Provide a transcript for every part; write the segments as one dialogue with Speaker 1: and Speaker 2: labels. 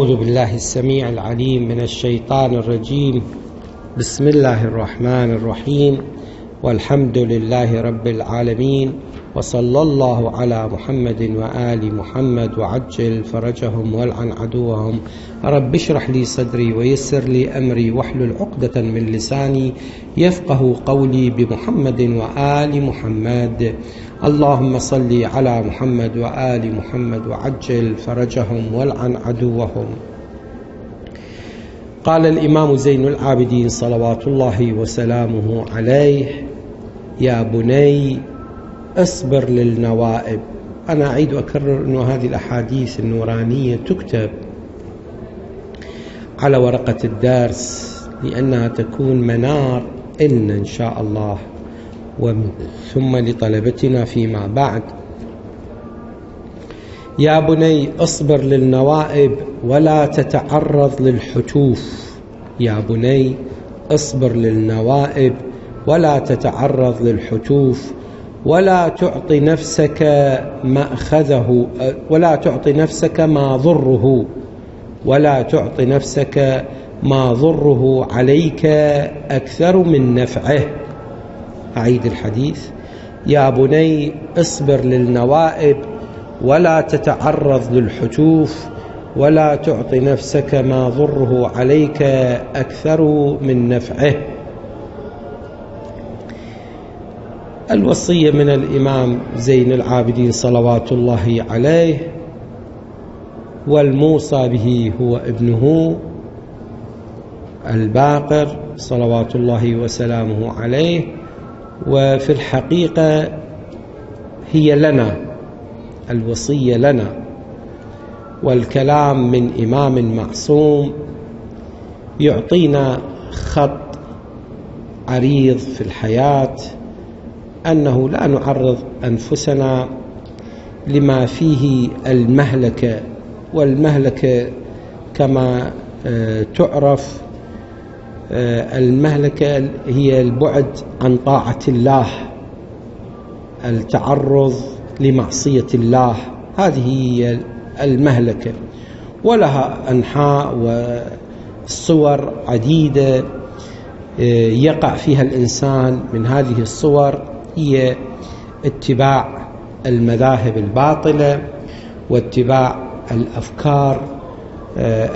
Speaker 1: أعوذ بالله السميع العليم من الشيطان الرجيم. بسم الله الرحمن الرحيم، والحمد لله رب العالمين، وصلى الله على محمد وآل محمد وعجل فرجهم والعن عدوهم. رب اشرح لي صدري ويسر لي أمري واحلل عقدة من لساني يفقه قولي بمحمد وآل محمد. اللهم صل على محمد وآل محمد وعجل فرجهم والعن عدوهم. قال الإمام زين العابدين صلوات الله وسلامه عليه: يا بني اصبر للنوائب. أنا أعيد وأكرر أن هذه الأحاديث النورانية تكتب على ورقة الدرس لأنها تكون منار إلنا إن شاء الله ثم لطلبتنا فيما بعد. يا بني اصبر للنوائب ولا تتعرض للحتوف. يا بني اصبر للنوائب ولا تتعرض للحتوف، ولا تعطي نفسك مأخذه، ولا تعطي نفسك ما ضره، ولا تعطي نفسك ما ضره عليك أكثر من نفعه. أعيد الحديث: يا بني اصبر للنوائب ولا تتعرض للحتوف، ولا تعطي نفسك ما ضره عليك أكثر من نفعه. الوصية من الإمام زين العابدين صلوات الله عليه، والموصى به هو ابنه الباقر صلوات الله وسلامه عليه. وفي الحقيقة هي لنا، الوصية لنا، والكلام من إمام معصوم يعطينا خط عريض في الحياة، أنه لا نعرض أنفسنا لما فيه المهلكة. والمهلكة كما تعرف، المهلكة هي البعد عن طاعة الله، التعرض لمعصية الله، هذه هي المهلكة. ولها أنحاء وصور عديدة يقع فيها الإنسان. من هذه الصور هي اتباع المذاهب الباطلة واتباع الأفكار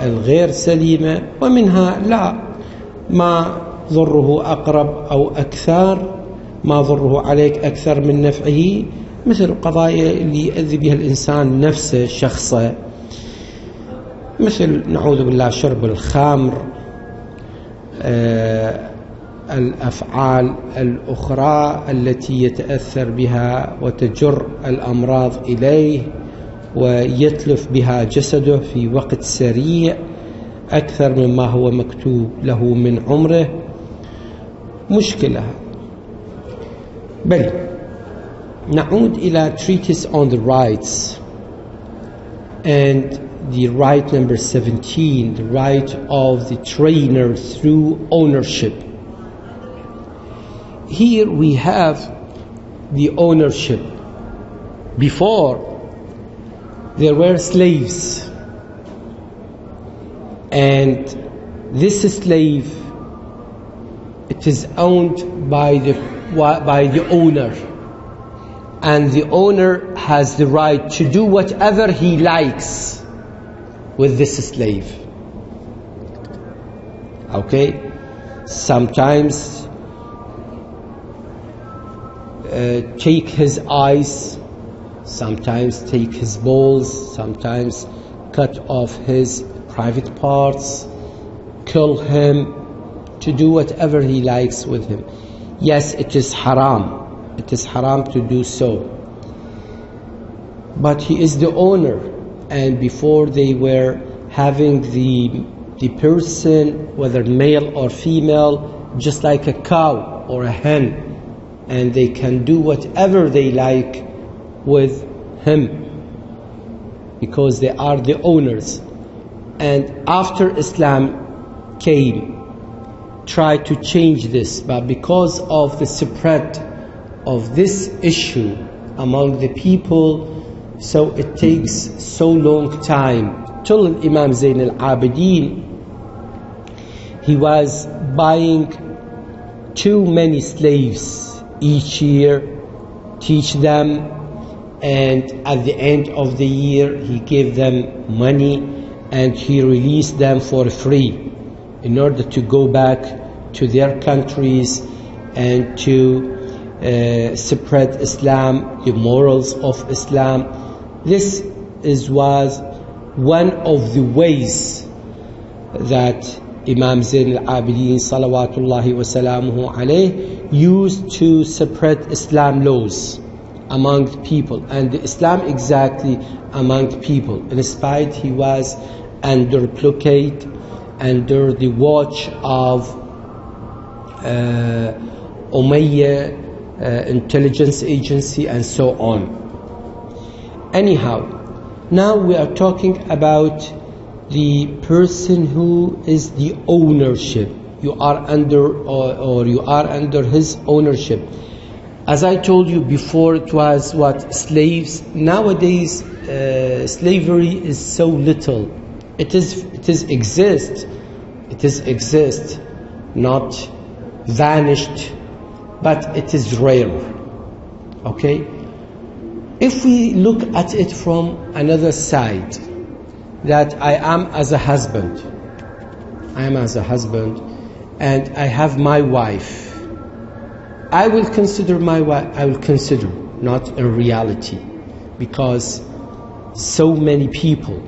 Speaker 1: الغير سليمة، ومنها لا ما ضره أقرب أو أكثر، ما ضره عليك أكثر من نفعه، مثل قضايا اللي يؤذي بها الإنسان نفسه شخصه، مثل نعوذ بالله شرب الخمر، الأفعال الأخرى التي يتأثر بها وتجر الأمراض إليه ويتلف بها جسده في وقت سريع أكثر مما هو مكتوب له من عمره. مشكلة. بل نعود إلى treatise on the rights, and the right number 17, the right of the trainer through ownership. Here we have the ownership. Before, there were slaves, and this slave, it is owned by the owner, and the owner has the right to do whatever he likes with this slave. Okay? Sometimes take his eyes, sometimes take his balls, sometimes cut off his private parts, kill him, to do whatever he likes with him. Yes, it is haram. It is haram to do so. But he is the owner, and before they were having the person, whether male or female, just like a cow or a hen, and they can do whatever they like with him because they are the owners. And after Islam came, tried to change this, but because of the spread of this issue among the people, so it takes so long time Ayatollah Imam Zain al-Abidin, he was buying too many slaves each year, teach them, and at the end of the year he gave them money and he released them for free in order to go back to their countries and to spread Islam, the morals of Islam. This was one of the ways that Imam Zain al-Abidin salawatullahi wa salamuhu alayh used to spread Islam laws among people, and Islam exactly among people. In spite he was under blockade, under the watch of Umayyad intelligence agency and so on. Anyhow, now we are talking about the person who is the ownership. You are under or you are under his ownership. As I told you before, it was what? Slaves. Nowadays slavery is so little. It is exist, not vanished, but it is rare. Okay? If we look at it from another side, that I am as a husband, and I have my wife, I will consider my wife, not in reality, because so many people,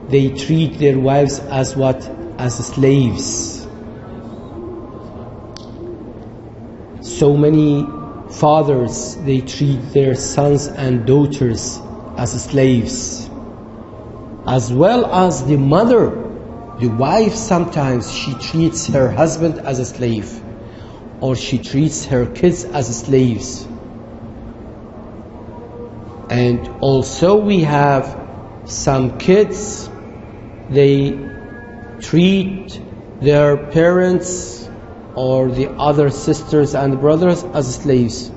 Speaker 1: they treat their wives as what? As slaves. So many fathers, they treat their sons and daughters as slaves, as well as the mother. The wife, sometimes she treats her husband as a slave, or she treats her kids as slaves. And also we have some kids, they treat their parents or the other sisters and brothers as slaves.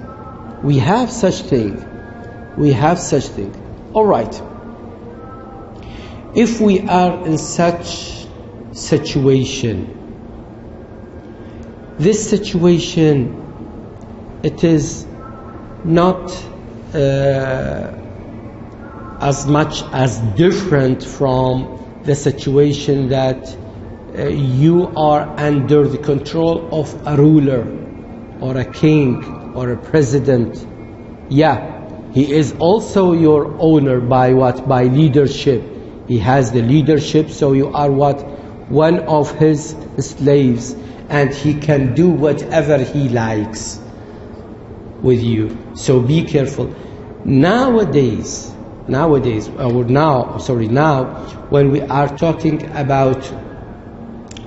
Speaker 1: We have such thing. All right. If we are in such situation, this situation, it is not as much as different from the situation that you are under the control of a ruler or a king or a president. Yeah, he is also your owner by what? By leadership. He has the leadership, so you are what? One of his slaves, and he can do whatever he likes with you. So be careful. Now when we are talking about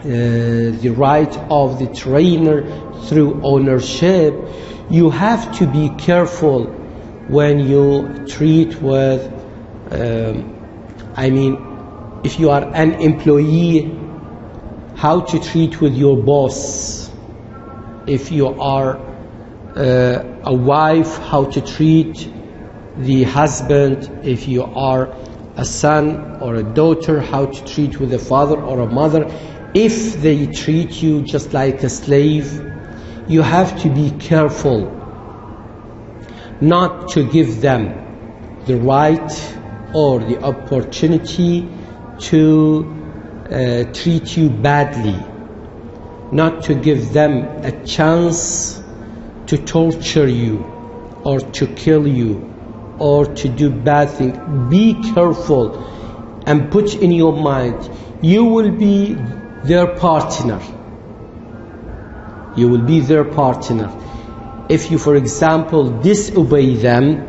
Speaker 1: the right of the trainer through ownership, you have to be careful when you treat with if you are an employee, how to treat with your boss. If you are a wife, how to treat the husband. If you are a son or a daughter, how to treat with a father or a mother. If they treat you just like a slave, you have to be careful not to give them the right or the opportunity to treat you badly, not to give them a chance to torture you or to kill you or to do bad things. Be careful and put in your mind, you will be their partner. You will be their partner. If you, for example, disobey them,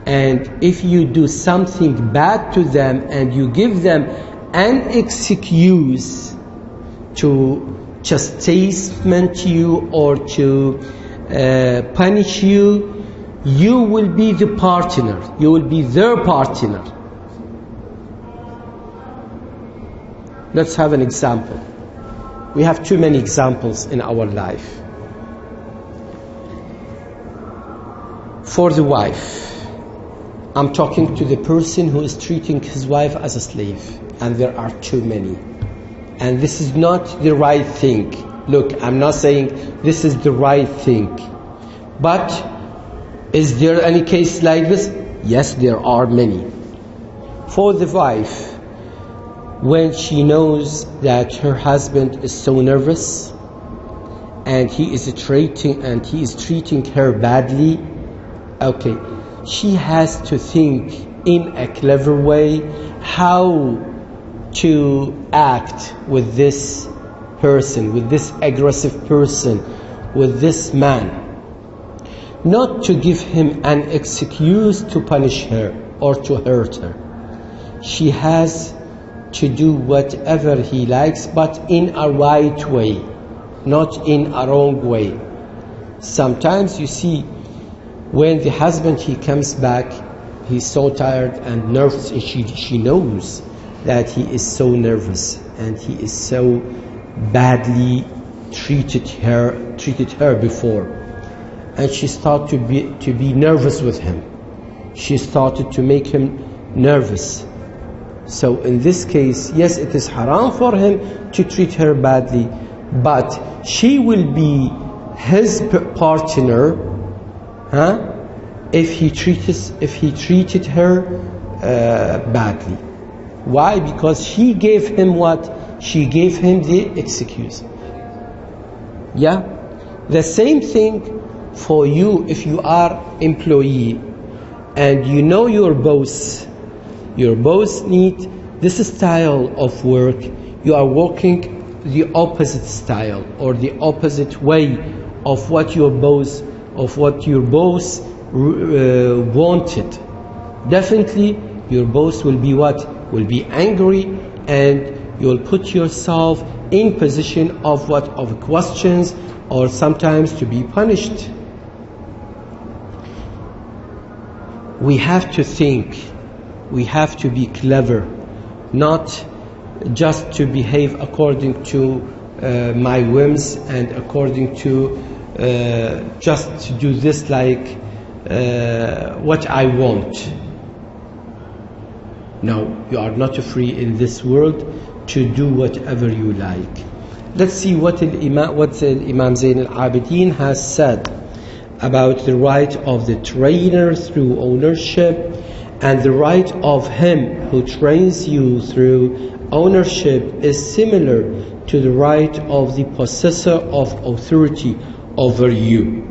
Speaker 1: and if you do something bad to them and you give them an excuse to chastisement you or to punish you, you will be the partner. You will be their partner. Let's have an example. We have too many examples in our life. For the wife, I'm talking to the person who is treating his wife as a slave, and there are too many. And this is not the right thing. Look, I'm not saying this is the right thing. But is there any case like this? Yes, there are many. For the wife, when she knows that her husband is so nervous and he is treating her badly, okay, she has to think in a clever way how to act with this person, with this aggressive person, with this man. Not to give him an excuse to punish her or to hurt her. She has to do whatever he likes, but in a right way, not in a wrong way. Sometimes you see, when the husband, he comes back, he's so tired and nervous, and she knows that he is so nervous and he is so badly treated her before, and she started to be nervous with him. She started to make him nervous. So in this case, yes, it is haram for him to treat her badly, but she will be his partner, if he treated her badly. Why? Because she gave him what? She gave him the excuse. Yeah? The same thing for you if you are employee and you know your boss need this style of work, you are working the opposite style or the opposite way of what your boss wanted. Definitely your boss will be what? Will be angry, and you will put yourself in position of questions, or sometimes to be punished. We have to think, we have to be clever, not just to behave according to my whims and according to just to do this like what I want. No, you are not free in this world to do whatever you like. Let's see what Imam Zain al-Abidin has said about the right of the trainer through ownership and the right of him who trains you through ownership is similar to the right of the possessor of authority over you,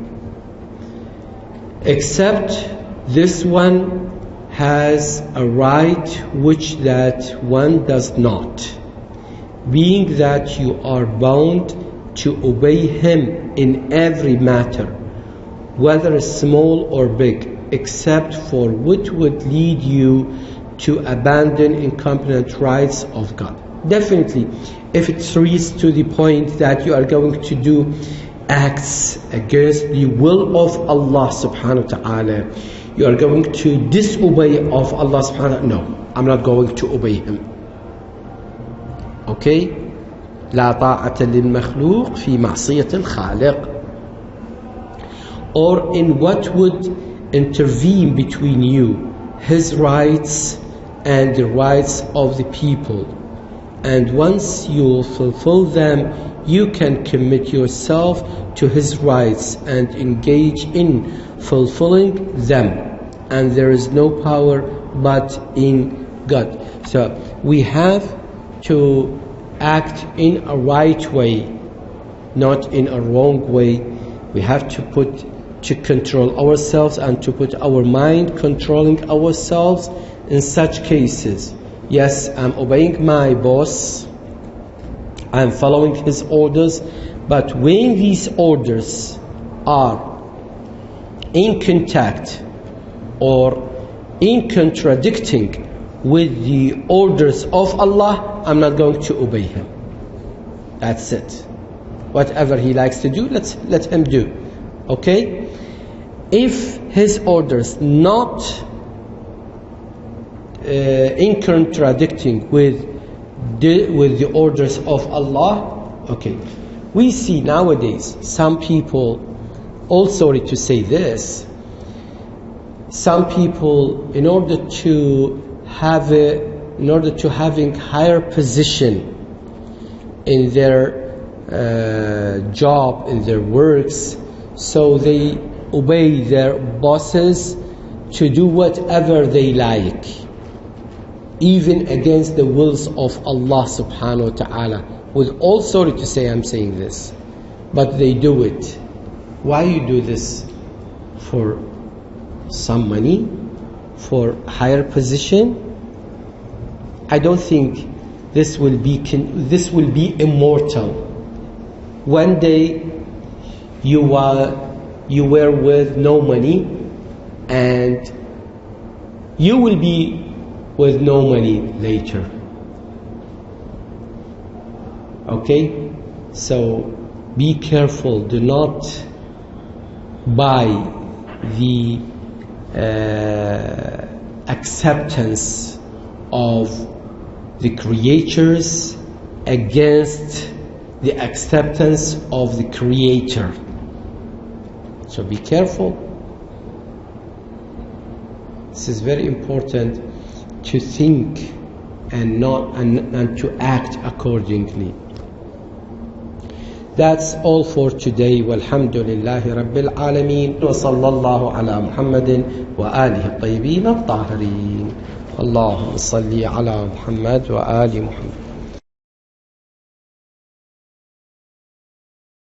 Speaker 1: except this one has a right which that one does not, being that you are bound to obey him in every matter, whether small or big, except for what would lead you to abandon incompetent rights of God. Definitely, if it reaches to the point that you are going to do acts against the will of Allah subhanahu wa ta'ala, you are going to disobey of Allah subhanahu wa ta'ala, no, I'm not going to obey him. Okay? لا طاعة للمخلوق في معصية الخالق. Or in what would intervene between you, his rights and the rights of the people. And once you fulfill them, you can commit yourself to his rights and engage in fulfilling them. And there is no power but in God. So we have to act in a right way, not in a wrong way. We have to control ourselves and to put our mind controlling ourselves in such cases. Yes, I'm obeying my boss, I'm following his orders, but when these orders are in contact or in contradicting with the orders of Allah, I'm not going to obey him. That's it. Whatever he likes to do, let him do. Okay? If his orders not in contradicting with the orders of Allah, okay. We see nowadays some people, all sorry to say this, some people, in order to having higher position in their job, in their works, so they obey their bosses to do whatever they like, even against the wills of Allah subhanahu wa ta'ala. With all sorry to say I'm saying this, but they do it. Why you do this? For some money? For higher position? I don't think this will be immortal. One day you were with no money, and you will be with no money later. Okay? So be careful. Do not buy the acceptance of the creatures against the acceptance of the Creator. So be careful. This is very important, to think and to act accordingly. That's all for today. Walhamdulillahi Rabbil Alameen. Wa sallallahu ala Muhammadin wa alihi tayyibin at-tahirin. Allahumma salli ala Muhammad wa ali Muhammad.